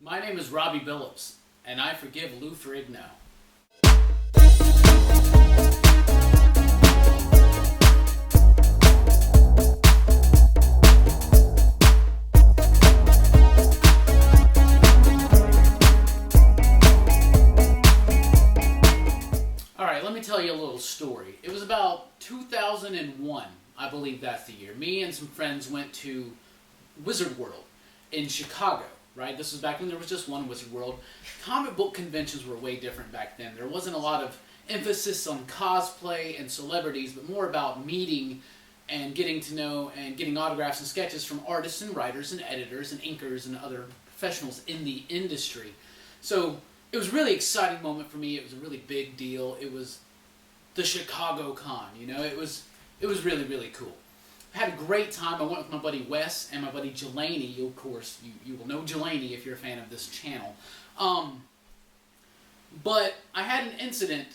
My name is Robbie Billups, and I forgive Lou Ferrigno. Alright, let me tell you a little story. It was about 2001, I believe that's the year. Me and some friends went to Wizard World in Chicago. Right? This was back when there was just one Wizard World. Comic book conventions were way different back then. There wasn't a lot of emphasis on cosplay and celebrities, but more about meeting and getting to know and getting autographs and sketches from artists and writers and editors and inkers and other professionals in the industry. So it was a really exciting moment for me. It was a really big deal. It was the Chicago Con, you know? It was really, really cool. I had a great time. I went with my buddy Wes and my buddy Jelani. You, of course, you will know Jelani if you're a fan of this channel. But I had an incident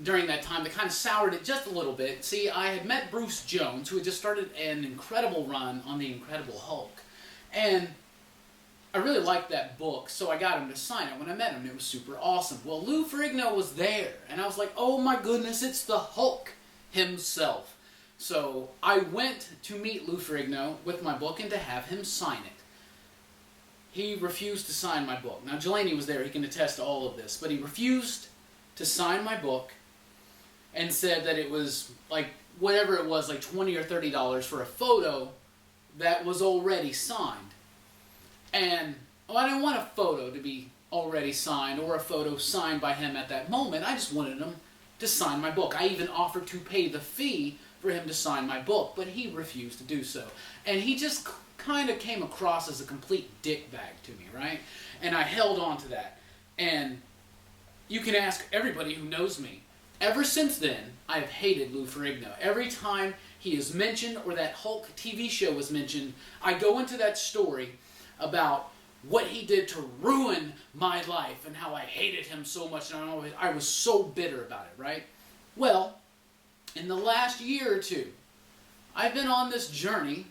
during that time that kind of soured it just a little bit. See, I had met Bruce Jones, who had just started an incredible run on The Incredible Hulk. And I really liked that book, so I got him to sign it when I met him. It was super awesome. Well, Lou Ferrigno was there, and I was like, oh my goodness, it's the Hulk himself. So I went to meet Lou Ferrigno with my book and to have him sign it. He refused to sign my book. Now Jelani was there, he can attest to all of this, but he refused to sign my book and said that it was like, whatever it was, like $20 or $30 for a photo that was already signed. And I didn't want a photo to be already signed or a photo signed by him at that moment. I just wanted him to sign my book. I even offered to pay the fee for him to sign my book, but he refused to do so. And he just kind of came across as a complete dickbag to me, right? And I held on to that. And you can ask everybody who knows me. Ever since then, I have hated Lou Ferrigno. Every time he is mentioned or that Hulk TV show was mentioned, I go into that story about what he did to ruin my life and how I hated him so much and I was so bitter about it, right? Well, in the last year or two, I've been on this journey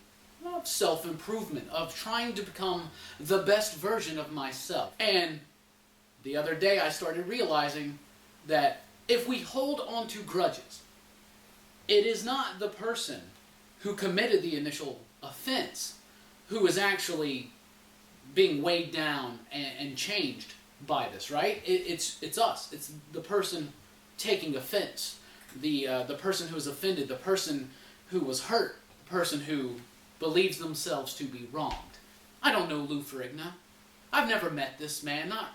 of self-improvement, of trying to become the best version of myself. And the other day I started realizing that if we hold on to grudges, it is not the person who committed the initial offense who is actually being weighed down and changed by this, right? It's us. It's the person taking offense. The person who was offended, the person who was hurt, the person who believes themselves to be wronged. I don't know Lou Ferrigno. I've never met this man, not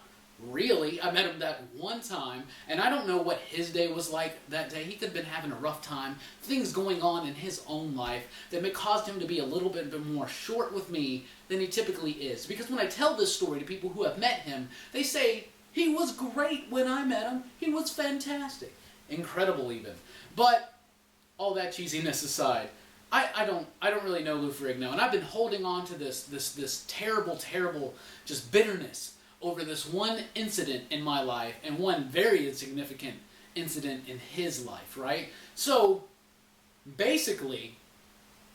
really. I met him that one time, and I don't know what his day was like that day. He could have been having a rough time, things going on in his own life that may caused him to be a little bit more short with me than he typically is. Because when I tell this story to people who have met him, they say, he was great when I met him. He was fantastic. Incredible even. But all that cheesiness aside, I don't really know Lou Ferrigno, and I've been holding on to this terrible just bitterness over this one incident in my life and one very insignificant incident in his life, right? So basically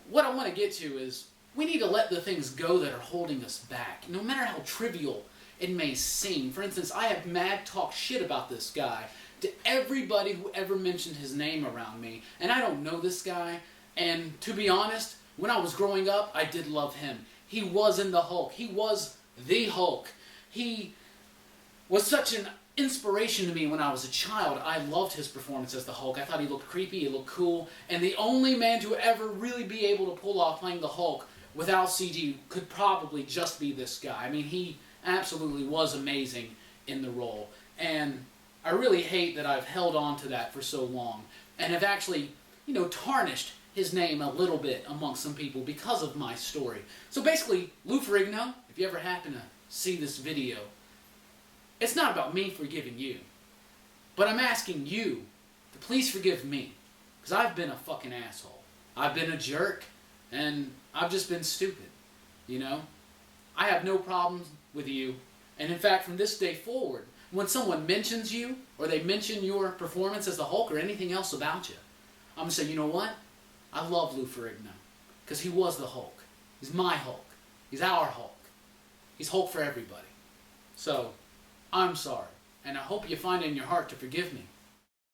what I want to get to is we need to let the things go that are holding us back, no matter how trivial it may seem. For instance, I have mad talk shit about this guy to everybody who ever mentioned his name around me. And I don't know this guy. And to be honest, when I was growing up, I did love him. He was in the Hulk. He was the Hulk. He was such an inspiration to me when I was a child. I loved his performance as the Hulk. I thought he looked creepy, he looked cool. And the only man to ever really be able to pull off playing the Hulk without CG could probably just be this guy. I mean, he absolutely was amazing in the role. And I really hate that I've held on to that for so long and have actually, tarnished his name a little bit amongst some people because of my story. So basically, Lou Ferrigno, if you ever happen to see this video, it's not about me forgiving you, but I'm asking you to please forgive me, because I've been a fucking asshole. I've been a jerk, and I've just been stupid, I have no problems with you, and in fact, from this day forward, when someone mentions you, or they mention your performance as the Hulk or anything else about you, I'm going to say, you know what? I love Lou Ferrigno, because he was the Hulk. He's my Hulk. He's our Hulk. He's Hulk for everybody. So, I'm sorry, and I hope you find it in your heart to forgive me.